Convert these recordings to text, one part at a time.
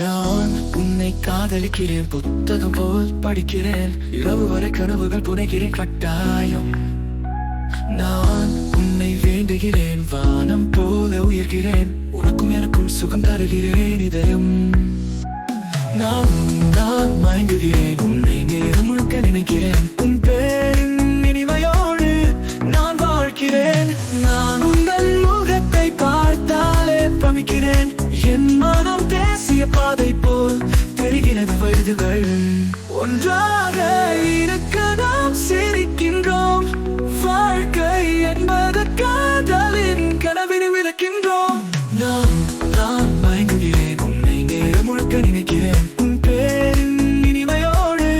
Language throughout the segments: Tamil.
நான் உன்னை காதலிக்கிறேன், புத்தகம் போல் படிக்கிறேன், இரவு வரை கனவுகள் புனைகிறேன் கட்டாயம். நான் உன்னை வேண்டுகிறேன், வானம் போல உயர்கிறேன், உனக்கும் எனக்கும் சுகம் தருகிறேன் இதயம். நான் நான் மயங்குகிறேன், உன்னை நேரம் முழுக்க நினைக்கிறேன், உன் பேரின் இனிமையோடு நான் வாழ்கிறேன். நான் உங்கள் முகத்தை பார்த்தாலே பிரமிக்கிறேன், என் மனம் தேசிய பாதை போல் தெரிகிறது. வயதுகள் ஒன்றாக இருக்க நாம் சிரிக்கின்றோம், வாழ்க்கை என்பது காதலின் கனவினை விளக்கின்றோம். நான் நான் மயங்குகிறேன், உன்னை நேரம் முழுக்க நினைக்கிறேன், உன் பேரின் இனிமையோடு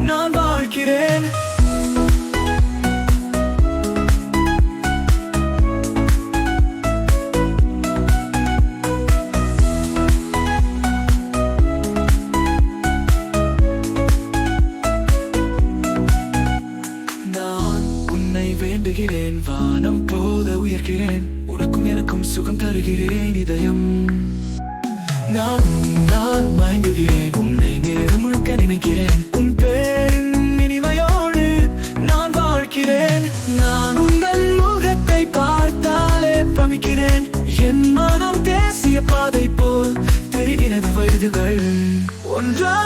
நான் வாழ்கிறேன். வேண்டுகிறேன், வானம் போல உயர்கிறேன், உனக்கும் எனக்கும் சுகம் தருகிறேன் இதயம். நான் நான் மயங்குகிறேன், உன்னை நேரம் முழுக்க நினைக்கிறேன், உன் பேரின் இனிமையோடு நான் வாழ்கிறேன். நான் உங்கள் முகத்தை பார்த்தாலே பிரமிக்கிறேன், என் மனம் தேசிய பாதை போல் தெரிகிறது. வயதுகள் ஒன்றா